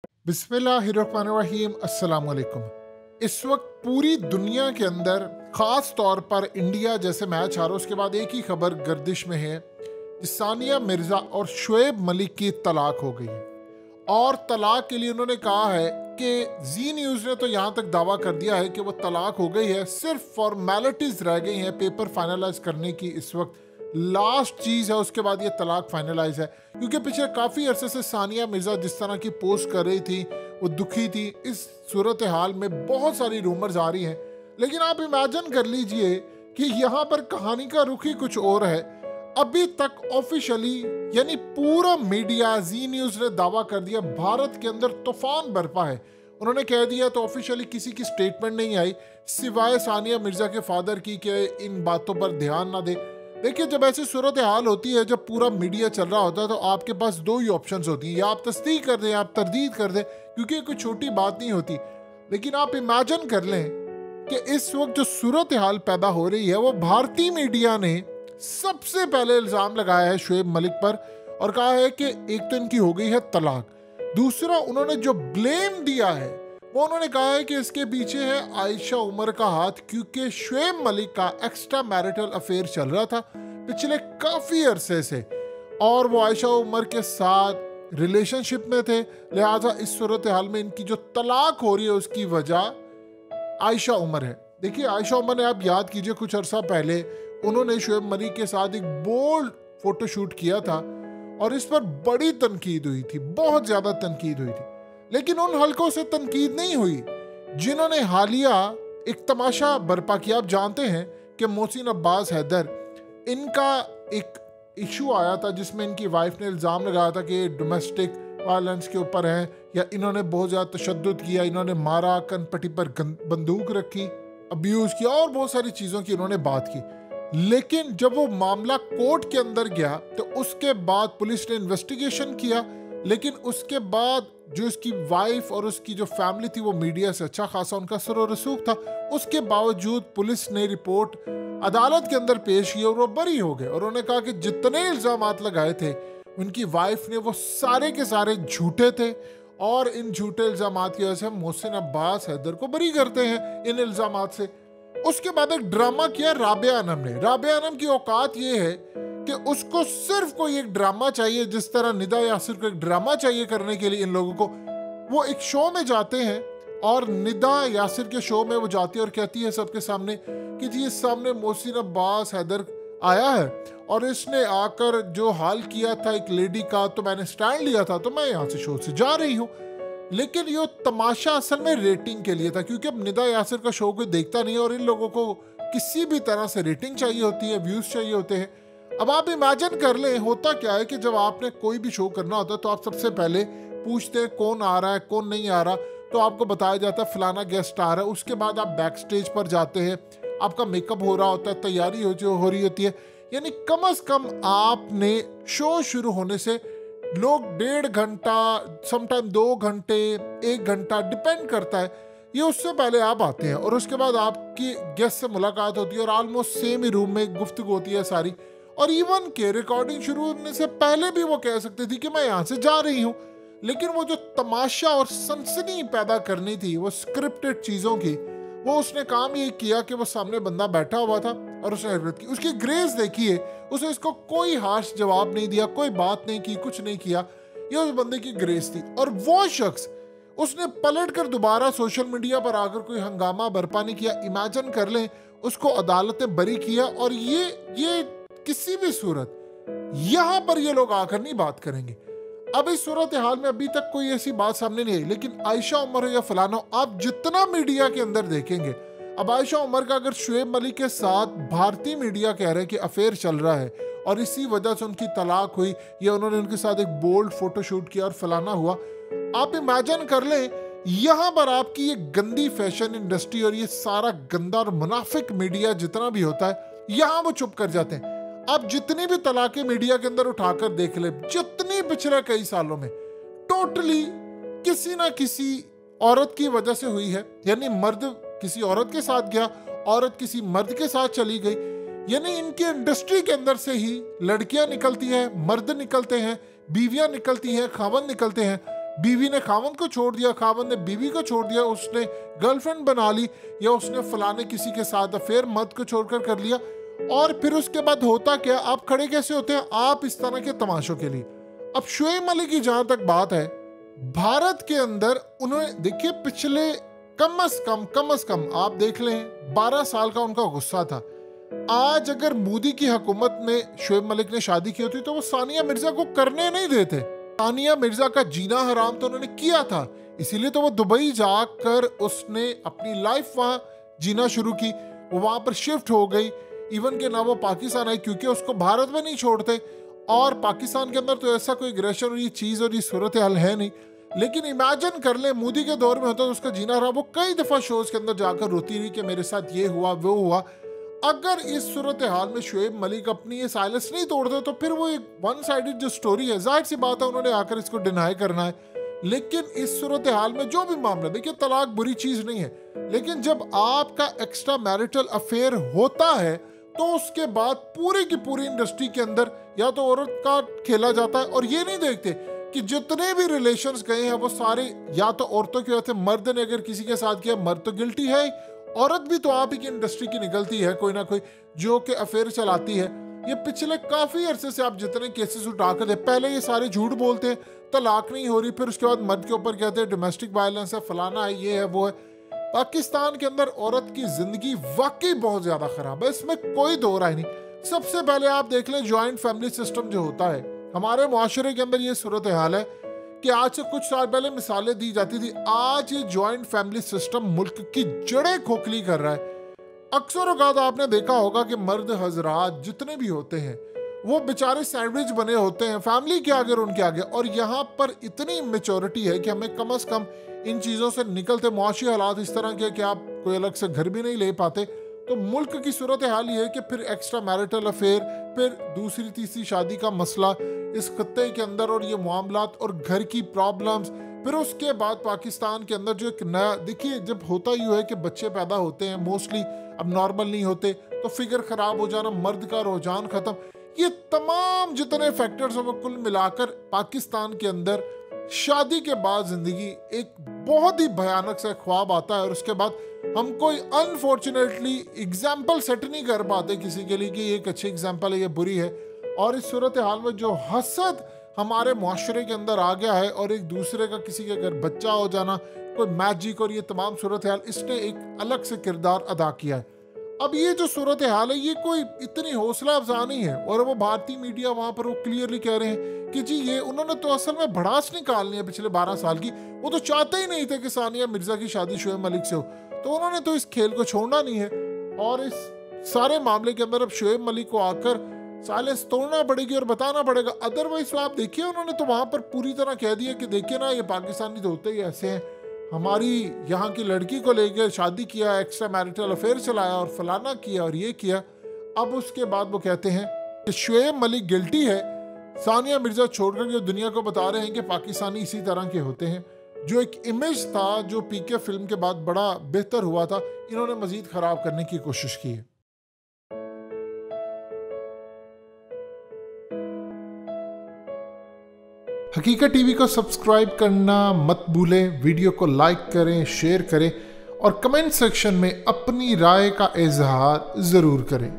बिस्मिल्लाहिर्रहमानिर्रहीम, अस्सलाम वालेकुम। इस वक्त पूरी दुनिया के अंदर ख़ास तौर पर इंडिया जैसे मैच आ रहा है, उसके बाद एक ही खबर गर्दिश में है कि सानिया मिर्ज़ा और शुएब मलिक की तलाक हो गई है। और तलाक के लिए उन्होंने कहा है कि जी न्यूज़ ने तो यहाँ तक दावा कर दिया है कि वो तलाक हो गई है, सिर्फ फॉर्मेलिटीज़ रह गई हैं पेपर फाइनलाइज करने की। इस वक्त लास्ट चीज़ है, उसके बाद ये तलाक फाइनलाइज है। क्योंकि पिछले काफ़ी अरसे से सानिया मिर्ज़ा जिस तरह की पोस्ट कर रही थी, वो दुखी थी। इस सूरत हाल में बहुत सारी रूमर्स आ रही हैं, लेकिन आप इमेजिन कर लीजिए कि यहाँ पर कहानी का रुख ही कुछ और है। अभी तक ऑफिशियली यानी पूरा मीडिया, जी न्यूज़ ने दावा कर दिया भारत के अंदर तूफान बरपा है। उन्होंने कह दिया, तो ऑफिशियली किसी की स्टेटमेंट नहीं आई सिवाय सानिया मिर्ज़ा के फादर की कि इन बातों पर ध्यान ना दे। देखिए, जब ऐसी सूरत हाल होती है, जब पूरा मीडिया चल रहा होता है, तो आपके पास दो ही ऑप्शंस होती हैं, या आप तस्दीक कर दें या आप तरदीद कर दें, क्योंकि कोई छोटी बात नहीं होती। लेकिन आप इमेजिन कर लें कि इस वक्त जो सूरत हाल पैदा हो रही है, वो भारतीय मीडिया ने सबसे पहले इल्ज़ाम लगाया है शुएब मलिक पर और कहा है कि एक तो इनकी हो गई है तलाक, दूसरा उन्होंने जो ब्लेम दिया है वो उन्होंने कहा है कि इसके पीछे है आयशा उमर का हाथ, क्योंकि शुएब मलिक का एक्स्ट्रा मैरिटल अफेयर चल रहा था पिछले काफ़ी अरसे से और वो आयशा उमर के साथ रिलेशनशिप में थे। लिहाजा इस सूरत हाल में इनकी जो तलाक हो रही है उसकी वजह आयशा उमर है। देखिए, आयशा उमर ने, आप याद कीजिए, कुछ अरसा पहले उन्होंने शुएब मलिक के साथ एक बोल्ड फोटोशूट किया था और इस पर बड़ी तनकीद हुई थी, बहुत ज़्यादा तनकीद हुई थी। लेकिन उन हलकों से तनकीद नहीं हुई जिन्होंने हालिया एक तमाशा बर्पा किया। आप जानते हैं कि मोहसिन अब्बास हैदर, इनका एक इशू आया था जिसमें इनकी वाइफ ने इल्ज़ाम लगाया था कि डोमेस्टिक वायलेंस के ऊपर हैं या इन्होंने बहुत ज़्यादा तशद्दुद किया, इन्होंने मारा, कनपट्टी पर बंदूक रखी, अब्यूज़ किया और बहुत सारी चीज़ों की इन्होंने बात की। लेकिन जब वो मामला कोर्ट के अंदर गया तो उसके बाद पुलिस ने इन्वेस्टिगेशन किया, लेकिन उसके बाद जो इसकी वाइफ और उसकी जो फैमिली थी वो मीडिया से अच्छा खासा उनका सर और रसूख था। उसके बावजूद पुलिस ने रिपोर्ट अदालत के अंदर पेश की और वो बरी हो गए। और उन्होंने कहा कि जितने इल्ज़ामात लगाए थे उनकी वाइफ ने, वो सारे के सारे झूठे थे और इन झूठे इल्ज़ामात की वजह से हम मोहसिन अब्बास हैदर को बरी करते हैं इन इल्ज़ामात से। उसके बाद एक ड्रामा किया राबिया अनम ने। राबिया अनम की औकात ये है कि उसको सिर्फ कोई एक ड्रामा चाहिए, जिस तरह निदा यासिर को एक ड्रामा चाहिए करने के लिए इन लोगों को। वो एक शो में जाते हैं और निदा यासिर के शो में वो जाती है और कहती है सबके सामने कि जी, इस सामने मोहसिन अब्बास हैदर आया है और इसने आकर जो हाल किया था एक लेडी का, तो मैंने स्टैंड लिया था, तो मैं यहाँ से शो से जा रही हूँ। लेकिन ये तमाशा असल में रेटिंग के लिए था, क्योंकि अब निदा यासिर का शो कोई देखता नहीं और इन लोगों को किसी भी तरह से रेटिंग चाहिए होती है, व्यूज चाहिए होते हैं। अब आप इमेजिन कर लें, होता क्या है कि जब आपने कोई भी शो करना होता है तो आप सबसे पहले पूछते हैं कौन आ रहा है, कौन नहीं आ रहा, तो आपको बताया जाता है फलाना गेस्ट आ रहा है। उसके बाद आप बैक स्टेज पर जाते हैं, आपका मेकअप हो रहा होता है, तैयारी हो रही होती है। यानी कम से कम आपने शो शुरू होने से लोग 1.5 घंटा, समटाइम 2 घंटे, 1 घंटा, डिपेंड करता है, ये उससे पहले आप आते हैं और उसके बाद आपकी गेस्ट से मुलाकात होती है और ऑलमोस्ट सेम ही रूम में गुफ्तगू होती है सारी। और इवन के रिकॉर्डिंग शुरू होने से पहले भी वो कह सकती थी कि मैं यहाँ से जा रही हूँ। लेकिन वो जो तमाशा और सनसनी पैदा करनी थी वो स्क्रिप्टेड चीज़ों की, वो उसने काम ये किया कि वो सामने बंदा बैठा हुआ था और उसने हरकत की। उसकी ग्रेस देखिए, उसने इसको कोई हार्श जवाब नहीं दिया, कोई बात नहीं की, कुछ नहीं किया। ये उस बंदे की ग्रेस थी। और वो शख्स, उसने पलट कर दोबारा सोशल मीडिया पर आकर कोई हंगामा बर्पा नहीं किया। इमेजिन कर लें, उसको अदालत ने बरी किया और ये किसी भी सूरत यहां पर ये लोग आकर नहीं बात करेंगे। अब इस सूरत हाल में अभी तक कोई ऐसी बात सामने नहीं आई। लेकिन आयशा उमर या फलाना, आप जितना मीडिया के अंदर देखेंगे, अब आयशा उमर का अगर शुएब मलिक के साथ भारतीय मीडिया कह रहे हैं कि अफेयर चल रहा है और इसी वजह से उनकी तलाक हुई या उन्होंने उनके साथ एक बोल्ड फोटोशूट किया और फलाना हुआ, आप इमेजिन कर लें यहां पर आपकी ये गंदी फैशन इंडस्ट्री और ये सारा गंदा और मुनाफिक मीडिया जितना भी होता है, यहां वो चुप कर जाते हैं। आप जितनी भी तलाकें मीडिया के अंदर उठाकर देख ले, जितनी पिछले कई सालों में, टोटली किसी ना किसी औरत की वजह से हुई है। यानी मर्द किसी औरत के साथ गया, औरत किसी मर्द के साथ चली गई। यानी इनकी इंडस्ट्री के अंदर से ही लड़कियां निकलती हैं, मर्द निकलते हैं, बीवियां निकलती हैं, खावंद निकलते हैं। बीवी ने खावंद को छोड़ दिया, खावंद ने बीवी को छोड़ दिया, उसने गर्लफ्रेंड बना ली या उसने फलाने किसी के साथ अफेयर मर्द को छोड़कर कर लिया। और फिर उसके बाद होता क्या, आप खड़े कैसे होते हैं? आप इस तरह के तमाशों के लिए। अब शुएब मलिक की जहां तक बात है, भारत के अंदर उन्होंने देखिए पिछले कम अज कम आप देख लें 12 साल का उनका गुस्सा था। आज अगर मोदी की हुकूमत में शुएब मलिक ने शादी की होती तो वो सानिया मिर्जा को करने नहीं देते। सानिया मिर्जा का जीना हराम तो उन्होंने किया था, इसीलिए तो वो दुबई जाकर उसने अपनी लाइफ वहां जीना शुरू की, वो वहां पर शिफ्ट हो गई। इवन के ना वो पाकिस्तान आई क्योंकि उसको भारत में नहीं छोड़ते, और पाकिस्तान के अंदर तो ऐसा कोई एग्रेशन और ये चीज और ये सूरत हाल है नहीं। लेकिन इमेजिन कर ले मोदी के दौर में होता तो उसका जीना रहा, वो कई दफा शोज के अंदर जाकर रोती रही कि मेरे साथ ये हुआ वो हुआ। अगर इस सूरत हाल में शुएब मलिक अपनी ये साइलेंस नहीं तोड़ते तो फिर वो एक वन साइडेड जो स्टोरी है, जाहिर सी बात है उन्होंने आकर इसको डिनाई करना है। लेकिन इस सूरत हाल में जो भी मामला, देखिए तलाक बुरी चीज नहीं है, लेकिन जब आपका एक्स्ट्रा मैरिटल अफेयर होता है तो उसके बाद पूरी की पूरी इंडस्ट्री के अंदर या तो औरत का खेला जाता है, और ये नहीं देखते कि जितने भी रिलेशंस गए हैं वो सारे या तो औरतों की वजह से, मर्द ने अगर किसी के साथ किया मर्द तो गिल्टी है, औरत भी तो आप ही की इंडस्ट्री की निकलती है कोई ना कोई जो कि अफेयर चलाती है। ये पिछले काफी अरसे से आप जितने केसेस उठा कर दे, पहले ये सारे झूठ बोलते हैं तलाक नहीं हो रही, फिर उसके बाद मर्द के ऊपर कहते हैं डोमेस्टिक वायलेंस है, फलाना है, ये है वो है। पाकिस्तान के अंदर औरत की जिंदगी वाकई बहुत ज्यादा खराब है, इसमें कोई दो राय नहीं। सबसे पहले आप देख लें ज्वाइंट फैमिली सिस्टम जो होता है हमारे मुआशरे के अंदर, ये सूरत हाल है कि आज से कुछ साल पहले मिसालें दी जाती थी, आज ये ज्वाइंट फैमिली सिस्टम मुल्क की जड़ें खोखली कर रहा है। अक्सर औकात आपने देखा होगा कि मर्द हजरात जितने भी होते हैं वो बेचारे सैंडविच बने होते हैं फैमिली के आगे और उनके आगे, और यहाँ पर इतनी मेच्योरिटी है कि हमें कम से कम इन चीज़ों से निकलते मुआशी हालात इस तरह के कि आप कोई अलग से घर भी नहीं ले पाते। तो मुल्क की सूरत हाल ये है कि फिर एक्स्ट्रा मैरिटल अफेयर, फिर दूसरी तीसरी शादी का मसला इस खत्ते के अंदर, और ये मामलात और घर की प्रॉब्लम्स। फिर उसके बाद पाकिस्तान के अंदर जो एक नया, देखिए जब होता यूँ है कि बच्चे पैदा होते हैं मोस्टली अब नॉर्मल नहीं होते, तो फिगर खराब हो जाना, मर्द का रुझान खत्म, ये तमाम जितने फैक्टर्स हैं वो कुल मिलाकर पाकिस्तान के अंदर शादी के बाद जिंदगी एक बहुत ही भयानक सा ख्वाब आता है। और उसके बाद हम कोई अनफॉर्चुनेटली एग्जाम्पल सेट नहीं कर पाते किसी के लिए कि ये एक अच्छी एग्जाम्पल है, ये बुरी है। और इस सूरत हाल में जो हसद हमारे मुआशरे के अंदर आ गया है, और एक दूसरे का किसी के घर बच्चा हो जाना, कोई मैजिक और ये तमाम सूरत हाल, इसने एक अलग से किरदार अदा किया है। अब ये जो सूरत हाल है ये कोई इतनी हौसला अफजा नहीं है, और वो भारतीय मीडिया वहां पर वो क्लियरली कह रहे हैं कि जी ये उन्होंने तो असल में भड़ास निकालनी है पिछले 12 साल की, वो तो चाहते ही नहीं थे कि सानिया मिर्जा की शादी शुएब मलिक से हो, तो उन्होंने तो इस खेल को छोड़ना नहीं है। और इस सारे मामले के अंदर अब शुएब मलिक को आकर साइलेंस तोड़ना पड़ेगी और बताना पड़ेगा। अदरवाइज तो आप देखिए उन्होंने तो वहां पर पूरी तरह कह दिया कि देखिए ना ये पाकिस्तानी तो होते ही ऐसे हैं, हमारी यहाँ की लड़की को लेकर शादी किया, एक्स्ट्रा मैरिटल अफेयर चलाया और फलाना किया और ये किया। अब उसके बाद वो कहते हैं कि शुएब मलिक गिल्टी है, सानिया मिर्जा छोड़कर जो दुनिया को बता रहे हैं कि पाकिस्तानी इसी तरह के होते हैं। जो एक इमेज था जो पीके फिल्म के बाद बड़ा बेहतर हुआ था, इन्होंने मजीद खराब करने की कोशिश की है। हकीकत टीवी को सब्सक्राइब करना मत भूलें, वीडियो को लाइक करें, शेयर करें और कमेंट सेक्शन में अपनी राय का इजहार ज़रूर करें।